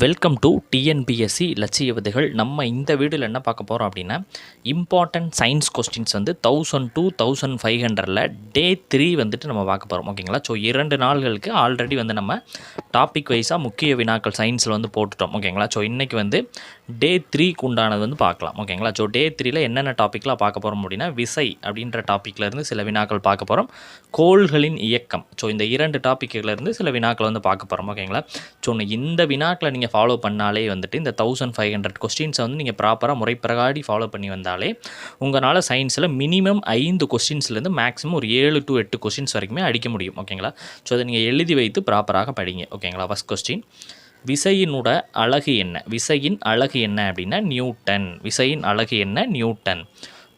Welcome to TNPSC லட்சிய விதைகள். நம்ம இந்த வீடியோவில் என்ன பார்க்க போகிறோம் அப்படின்னா, இம்பார்ட்டன்ட் சயின்ஸ் கொஸ்டின்ஸ் வந்து 1000 to 1500 டே 3 வந்துட்டு நம்ம பார்க்க போகிறோம். ஓகேங்களா? ஸோ 2 நாள்களுக்கு ஆல்ரெடி வந்து நம்ம டாபிக் வைஸாக முக்கிய வினாக்கள் சயின்ஸில் வந்து போட்டுட்டோம். ஓகேங்களா? ஸோ இன்றைக்கி வந்து டே 3க்கு உண்டானது வந்து பார்க்கலாம். ஓகேங்களா? ஸோ டே 3ல் என்னென்ன டாப்பிக்லாம் பார்க்க போகிறோம் அப்படின்னா, விசை அப்படின்ற டாப்பிக்லேருந்து சில வினாக்கள் பார்க்க போகிறோம். கோள்களின் இயக்கம், ஸோ இந்த 2 டாப்பிக்லேருந்து சில வினாக்கள் வந்து பார்க்க போகிறோம். ஓகேங்களா? ஸோ இந்த வினாக்களை நீங்கள் ஃபாலோ பண்ணாலே வந்துட்டு இந்த 1500 கொஸ்டின்ஸை வந்து நீங்கள் ப்ராப்பராக முறைப்பிரகாடி ஃபாலோ பண்ணி வந்தாலே உங்களால் சயின்ஸில் மினிமம் 5 கொஸ்டின்ஸ்லேருந்து மேக்ஸிமம் ஒரு 7 to 8 கொஸ்டின்ஸ் வரைக்குமே அடிக்க முடியும். ஓகேங்களா? ஸோ அதை நீங்கள் எழுதி வைத்து ப்ராப்பராக படிங்க. ஓகேங்களா? ஃபஸ்ட் கொஸ்டின், விசையினோட அழகு என்ன? விசையின் அழகு என்ன அப்படின்னா நியூட்டன். விசையின் அழகு என்ன? நியூட்டன்.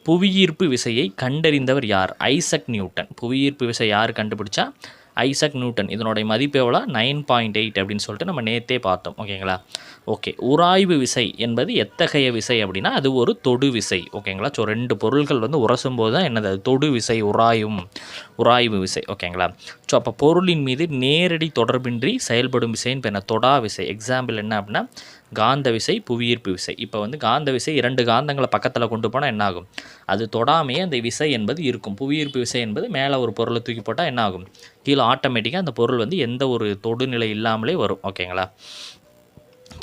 புவியீர்ப்பு விசையை கண்டறிந்தவர் யார்? Isaac Newton. புவியீர்ப்பு விசை யார் கண்டுபிடிச்சா? Isaac Newton. இதனுடைய மதிப்பு எவ்வளோ? 9.8 அப்படின்னு சொல்லிட்டு நம்ம நேற்றே பார்த்தோம். ஓகேங்களா? ஓகே. உராய்வு விசை என்பது எத்தகைய விசை அப்படின்னா அது ஒரு தொடு விசை. ஓகேங்களா? ஸோ 2 பொருள்கள் வந்து உரசும் போது தான் என்னது? தொடு விசை, உராய்வு விசை. ஓகேங்களா? ஸோ அப்போ பொருளின் மீது நேரடி தொடர்பின்றி செயல்படும் விசைன்னு என்ன? தொடா விசை. எக்ஸாம்பிள் என்ன அப்படின்னா காந்த விசை, புவியீர்ப்பு விசை. இப்போ வந்து காந்த விசை 2 காந்தங்களை பக்கத்தில் கொண்டு போனால் என்ன ஆகும்? அது தொடாமையே அந்த விசை என்பது இருக்கும். புவியீர்ப்பு விசை என்பது மேலே ஒரு பொருளை தூக்கி போட்டால் என்ன ஆகும்? கீழே ஆட்டோமேட்டிக்காக அந்த பொருள் வந்து எந்த ஒரு தொடுநிலை இல்லாமலே வரும். ஓகேங்களா?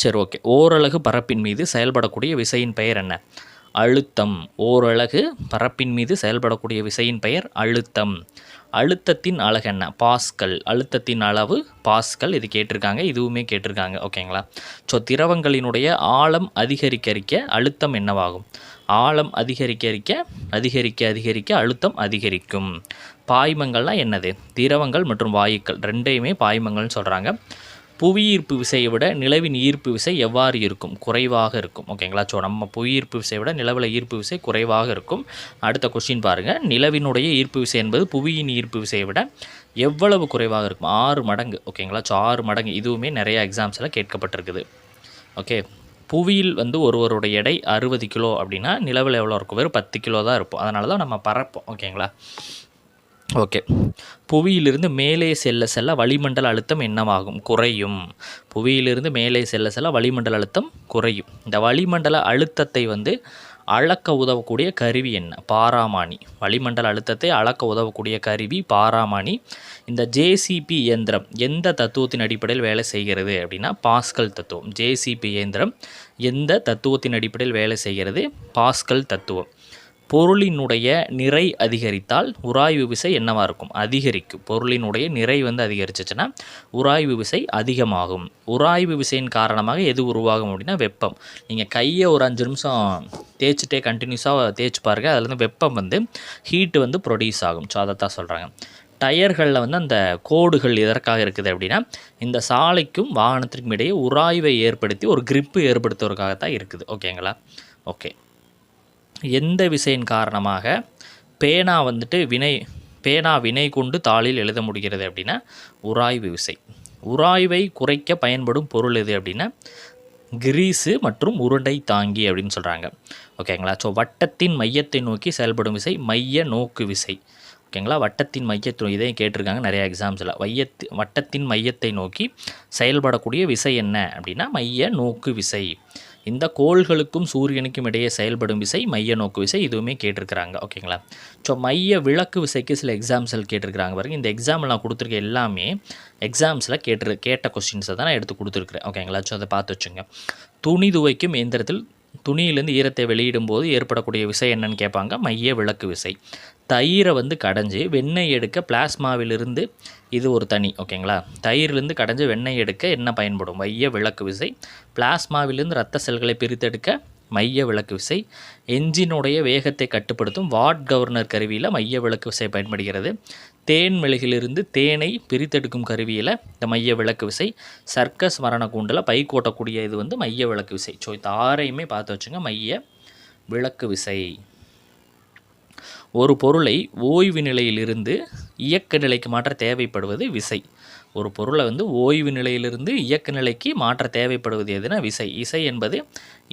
சரி, ஓகே. ஓரலகு பரப்பின் மீது செயல்படக்கூடிய விசையின் பெயர் என்ன? அழுத்தம். ஓரலகு பரப்பின் மீது செயல்படக்கூடிய விசையின் பெயர் அழுத்தம். அழுத்தத்தின் அலகு என்ன? பாஸ்கல். அழுத்தத்தின் அளவு பாஸ்கல். இது கேட்டிருக்காங்க, இதுவுமே கேட்டிருக்காங்க. ஓகேங்களா? ஸோ திரவங்களினுடைய ஆழம் அதிகரிக்க அழுத்தம் என்னவாகும்? ஆழம் அதிகரிக்க அழுத்தம் அதிகரிக்கும். பாய்மங்கள்லாம் என்னது? திரவங்கள் மற்றும் வாயுக்கள் ரெண்டையுமே பாய்மங்கள்னு சொல்கிறாங்க. புவியீர்ப்பு விசையை விட நிலவின் ஈர்ப்பு விசை எவ்வாறு இருக்கும்? குறைவாக இருக்கும். ஓகேங்களா? ஸோ நம்ம புவியீர்ப்பு விசையை விட நிலவில் ஈர்ப்பு விசை குறைவாக இருக்கும். அடுத்த கொஸ்டின் பாருங்கள். நிலவினுடைய ஈர்ப்பு விசை என்பது புவியின் ஈர்ப்பு விசையை விட எவ்வளவு குறைவாக இருக்கும்? 6 மடங்கு. ஓகேங்களா? ஸோ 6 மடங்கு. இதுவுமே நிறைய எக்ஸாம்ஸில் கேட்கப்பட்டிருக்குது. ஓகே. புவியில் வந்து ஒருவருடைய எடை 60 கிலோ அப்படின்னா நிலவில் எவ்வளோ இருக்கும்? வெறும் 10 கிலோ தான் இருப்போம். அதனால தான் நம்ம பறப்போம். ஓகேங்களா? ஓகே. புவியிலிருந்து மேலே செல்ல வளிமண்டல அழுத்தம் என்னவாகும்? குறையும். புவியிலிருந்து மேலே செல்ல வளிமண்டல அழுத்தம் குறையும். இந்த வளிமண்டல அழுத்தத்தை வந்து அளக்க உதவக்கூடிய கருவி என்ன? பாராமானி. வளிமண்டல அழுத்தத்தை அளக்க உதவக்கூடிய கருவி பாராமானி. இந்த ஜேசிபி இயந்திரம் எந்த தத்துவத்தின் அடிப்படையில் வேலை செய்கிறது அப்படின்னா பாஸ்கல் தத்துவம். ஜேசிபி இயந்திரம் எந்த தத்துவத்தின் அடிப்படையில் வேலை செய்கிறது? பாஸ்கல் தத்துவம். பொருளினுடைய நிறை அதிகரித்தால் உராய்வு விசை என்னவாக இருக்கும்? அதிகரிக்கும். பொருளினுடைய நிறை வந்து அதிகரிச்சிச்சுன்னா உராய்வு விசை அதிகமாகும். உராய்வு விசையின் காரணமாக எது உருவாகும் அப்படின்னா வெப்பம். நீங்கள் கையை ஒரு 5 நிமிஷம் தேய்ச்சிட்டே கண்டினியூஸாக தேய்ச்சி பாருங்கள், அதில் வந்து வெப்பம் வந்து ஹீட்டு வந்து ப்ரொடியூஸ் ஆகும். ஸோ அதை தான் சொல்கிறாங்க. டயர்களில் வந்து அந்த கோடுகள் எதற்காக இருக்குது அப்படின்னா இந்த சாலைக்கும் வாகனத்திற்கும் இடையே உராய்வை ஏற்படுத்தி ஒரு கிரிப்பு ஏற்படுத்துவதற்காக தான் இருக்குது. ஓகேங்களா? ஓகே. எந்த விசையின் காரணமாக பேனா வந்துட்டு வினை கொண்டு தாளில் எழுத முடிகிறது அப்படின்னா உராய்வு விசை. உராய்வை குறைக்க பயன்படும் பொருள் எது அப்படின்னா கிரீஸு மற்றும் உருண்டை தாங்கி அப்படின்னு சொல்கிறாங்க. ஓகேங்களா? ஸோ வட்டத்தின் மையத்தை நோக்கி செயல்படும் விசை மைய நோக்கு விசை. ஓகேங்களா? வட்டத்தின் மையத்தை இதையும் கேட்டிருக்காங்க நிறைய எக்ஸாம்ஸில். வட்டத்தின் மையத்தை நோக்கி செயல்படக்கூடிய விசை என்ன அப்படின்னா மைய நோக்கு விசை. இந்த கோள்களுக்கும் சூரியனுக்கும் இடையே செயல்படும் விசை மைய நோக்கு விசை. இதுவுமே கேட்டிருக்கிறாங்க. ஓகேங்களா? ஸோ மைய விளக்கு விசைக்கு சில எக்ஸாம்ஸில் கேட்டிருக்கிறாங்க பாருங்கள். இந்த எக்ஸாம்பிள் நான் கொடுத்துருக்க எல்லாமே எக்ஸாம்ஸில் கேட்ட கொஸ்டின்ஸை தான் நான் எடுத்து கொடுத்துருக்குறேன். ஓகேங்களா? ஸோ அதை பார்த்து வச்சுங்க. துணி துவைக்கும் இயந்திரத்தில் துணியிலேருந்து ஈரத்தை வெளியிடும் போது ஏற்படக்கூடிய விசை என்னன்னு கேட்பாங்க? மைய விளக்கு விசை. தயிரை வந்து கடைஞ்சி வெண்ணெய் எடுக்க பிளாஸ்மாவிலிருந்து இது ஒரு தனி. ஓகேங்களா? தயிரிலிருந்து கடைஞ்சி வெண்ணெய் எடுக்க என்ன பயன்படும்? மைய விளக்கு விசை. பிளாஸ்மாவிலிருந்து இரத்த செல்களை பிரித்தெடுக்க மைய விளக்கு விசை. என்ஜினுடைய வேகத்தை கட்டுப்படுத்தும் வாட் கவர்னர் கருவியில் மைய விளக்கு விசை பயன்படுகிறது. தேன் மெழுகிலிருந்து தேனை பிரித்தெடுக்கும் கருவியில் இந்த மைய விளக்கு விசை. சர்க்கஸ் மரண கூண்டில் பை கோட்டக்கூடிய இது வந்து மைய விளக்கு விசை. ஸோ இந்த 6ஐயுமே பார்த்து வச்சுங்க. மைய விளக்கு விசை. ஒரு பொருளை ஓய்வு நிலையிலிருந்து இயக்க நிலைக்கு மாற்ற தேவைப்படுவது விசை. ஒரு பொருளை வந்து ஓய்வு நிலையிலிருந்து இயக்க நிலைக்கு மாற்ற தேவைப்படுவது எதுனா விசை. விசை என்பது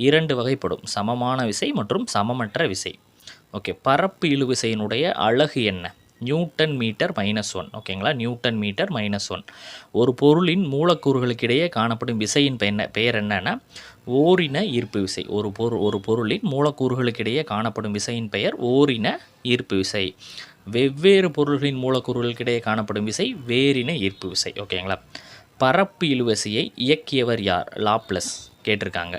2 வகைப்படும்: சமமான விசை மற்றும் சமமற்ற விசை. ஓகே. பரப்பு இழுவிசையினுடைய அலகு என்ன? Newton metre -1. ஓகேங்களா, நியூட்டன் மீட்டர் -1. ஒரு பொருளின் மூலக்கூறுகளுக்கு இடையே காணப்படும் விசையின் பெயர் என்னன்னா ஓரின ஈர்ப்பு விசை. ஒரு பொருளின் மூலக்கூறுகளுக்கு இடையே காணப்படும் விசையின் பெயர் ஓரின ஈர்ப்பு விசை. வெவ்வேறு பொருள்களின் மூலக்கூறுகளுக்கு இடையே காணப்படும் விசை வேரின ஈர்ப்பு விசை. ஓகேங்களா. பரப்பு இழுவிசையை இயக்கியவர் யார்? லாப்லஸ் கேட்டிருக்காங்க.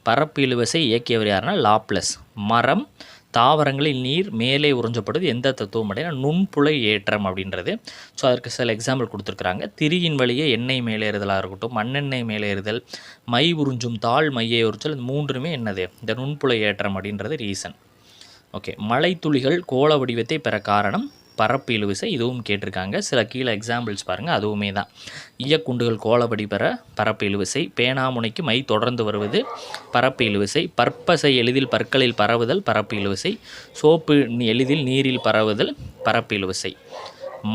பரப்பு இழுவிசை இயக்கியவர் யாருன்னா லாப்லஸ். மரம், தாவரங்களில் நீர் மேலே உறிஞ்சப்படுது எந்த தத்துவம் அப்படின்னா நுண்புலை ஏற்றம் அப்படின்றது. ஸோ அதற்கு சில எக்ஸாம்பிள் கொடுத்துருக்குறாங்க. திரியின் வழியே எண்ணெய் மேலேறுதலாக இருக்கட்டும், மண்ணெண்ணெய் மேலேறுதல், மை உறிஞ்சும் தாழ் மையை உறிச்சல், இந்த மூன்றுமே என்னது இந்த நுண்புலை ஏற்றம் அப்படின்றது ரீசன். ஓகே, மழைத்துளிகள் கோள வடிவத்தை பெற காரணம் பரப்பு இழுவிசை. இதுவும் கேட்டிருக்காங்க. சில கீழே எக்ஸாம்பிள்ஸ் பாருங்கள், அதுவுமே தான். ஈயக்குண்டுகள் கோளபடி பெற பரப்பு இழுவிசை, பேனாமுனைக்கு மை தொடர்ந்து வருவது பரப்பு இழுவிசை, பற்பசை எளிதில் பற்களில் பரவுதல் பரப்பு இழுவிசை, சோப்பு எளிதில் நீரில் பரவுதல் பரப்பு இழுவிசை.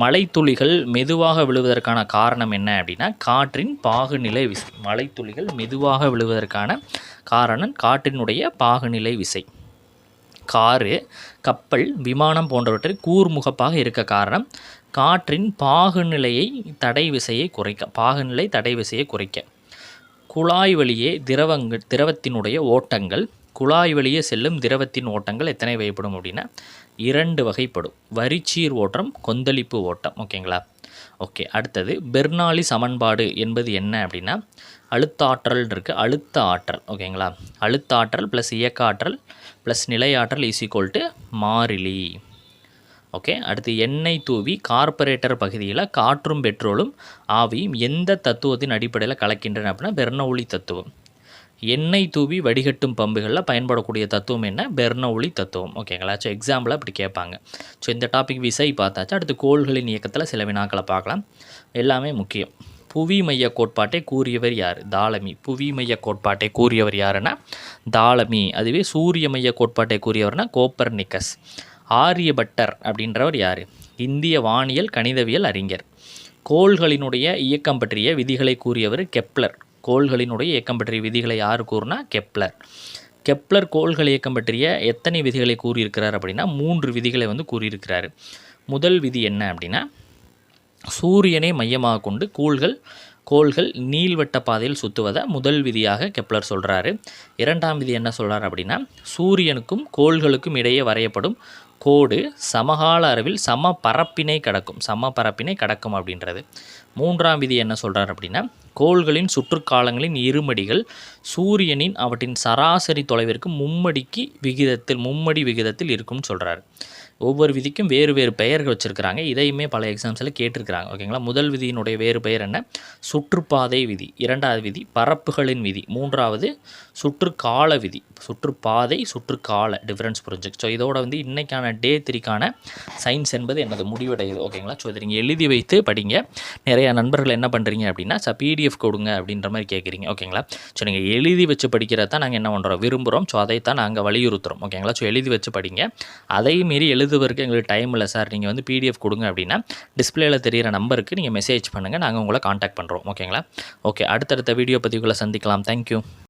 மழைத்துளிகள் மெதுவாக விழுவதற்கான காரணம் என்ன அப்படின்னா காற்றின் பாகுநிலை விசை. மழைத்துளிகள் மெதுவாக விழுவதற்கான காரணம் காற்றினுடைய பாகுநிலை விசை. காரு, கப்பல், விமானம் போன்றவற்றை கூர்முகப்பாக இருக்க காரணம் காற்றின் பாகுநிலை தடை விசையை குறைக்க. குழாய் வழியே திரவத்தினுடைய ஓட்டங்கள், குழாய் வழியே செல்லும் திரவத்தின் ஓட்டங்கள் எத்தனை வகைப்படும் அப்படின்னா 2 வகைப்படும். வரிச்சீர் ஓட்டம், கொந்தளிப்பு ஓட்டம். ஓகேங்களா. ஓகே, அடுத்தது பெர்னாலி சமன்பாடு என்பது என்ன அப்படின்னா அழுத்த ஆற்றல் இருக்குது, அழுத்த ஆற்றல். ஓகேங்களா. அழுத்த ஆற்றல் ப்ளஸ் இயக்க ஆற்றல் ப்ளஸ் நிலை ஆற்றல் = மாறிலி. ஓகே, அடுத்து எண்ணெய் தூவி கார்பரேட்டர் பகுதியில் காற்றும் பெட்ரோலும் ஆவியும் எந்த தத்துவத்தின் அடிப்படையில் கலக்கின்றன அப்படின்னா பெர்னௌலி தத்துவம். எண்ணெய் தூவி வடிகட்டும் பம்புகளில் பயன்படக்கூடிய தத்துவம் என்ன? பெர்னௌலி தத்துவம். ஓகேங்களா. ஸோ எக்ஸாம்பிளாக இப்படி கேட்பாங்க. ஸோ இந்த டாபிக் விசை பார்த்தாச்சு. அடுத்து கோள்களின் இயக்கத்தில் சில வினாக்களை பார்க்கலாம். எல்லாமே முக்கியம். புவி மைய கோட்பாட்டை கூறியவர் யார்? தாலமி. புவி மைய கோட்பாட்டை கூறியவர் யாருன்னா தாலமி. அதுவே சூரிய மைய கோட்பாட்டை கூறியவர்னா கோப்பர்னிக்கஸ். ஆரியபட்டர் அப்படின்றவர் யார்? இந்திய வானியல் கணிதவியல் அறிஞர். கோள்களினுடைய இயக்கம் பற்றிய விதிகளை கூறியவர் கெப்லர். கோள்களினுடைய இயக்கம் பற்றிய விதிகளை யார் கூறுனா கெப்லர். கெப்லர் கோள்கள் இயக்கம் பற்றிய எத்தனை விதிகளை கூறியிருக்கிறார் அப்படின்னா 3 விதிகளை கூறியிருக்கிறார். முதல் விதி என்ன அப்படின்னா சூரியனை மையமாக கொண்டு கோள்கள் நீள்வட்ட பாதையில் சுற்றுவதை முதல் விதியாக கெப்லர் சொல்கிறாரு. இரண்டாம் விதி என்ன சொல்கிறார் அப்படின்னா சூரியனுக்கும் கோள்களுக்கும் இடையே வரையப்படும் கோடு சமகால அளவில் சம பரப்பினை கடக்கும் அப்படின்றது. மூன்றாம் விதி என்ன சொல்கிறார் அப்படின்னா கோள்களின் சுற்றுக்காலங்களின் இருமடிகள் சூரியனின் அவற்றின் சராசரி தொலைவிற்கு மும்மடி விகிதத்தில் இருக்கும்னு சொல்கிறார். ஒவ்வொரு விதிக்கும் வேறு வேறு பெயர்கள் வச்சுருக்கிறாங்க. இதையுமே பல எக்ஸாம்ஸில் கேட்டிருக்கிறாங்க. ஓகேங்களா. முதல் விதியினுடைய வேறு பெயர் என்ன? சுற்றுப்பாதை விதி. இரண்டாவது விதி பரப்புகளின் விதி. மூன்றாவது சுற்றுக்கால விதி. சுற்றுப்பாதை, சுற்றுக்கால டிஃப்ரென்ஸ் புரிஞ்சுக்கு. ஸோ இதோட இன்றைக்கான டே 3க்கான சயின்ஸ் என்பது என்னது முடிவடையுது. ஓகேங்களா. ஸோ இதை நீங்கள் எழுதி வைத்து படிங்க. நிறையா நண்பர்கள் என்ன பண்ணுறீங்க அப்படின்னா பிடிஎஃப் கொடுங்க அப்படின்ற மாதிரி கேட்குறீங்க. ஓகேங்களா. ஸோ நீங்கள் எழுதி வச்சு படிக்கிறத தான் நாங்கள் என்ன பண்ணுறோம் விரும்புகிறோம். ஸோ அதைத்தான் நாங்கள் வலியுறுத்துகிறோம். ஓகேங்களா. ஸோ எழுதி வச்சு படிங்க. அதையும் மீறி எழுதுவதற்கு எங்களுக்கு டைம் இல்லை சார், நீங்கள் பிடிஎஃப் கொடுங்க அப்படின்னா டிஸ்பிளேயில் தெரிகிற நம்பருக்கு நீங்கள் மெசேஜ் பண்ணுங்கள், நாங்கள் உங்களை காண்டாக்ட் பண்ணுறோம். ஓகேங்களா. ஓகே, அடுத்தடுத்த வீடியோ பதிவுகளை சந்திக்கலாம். தேங்க்யூ.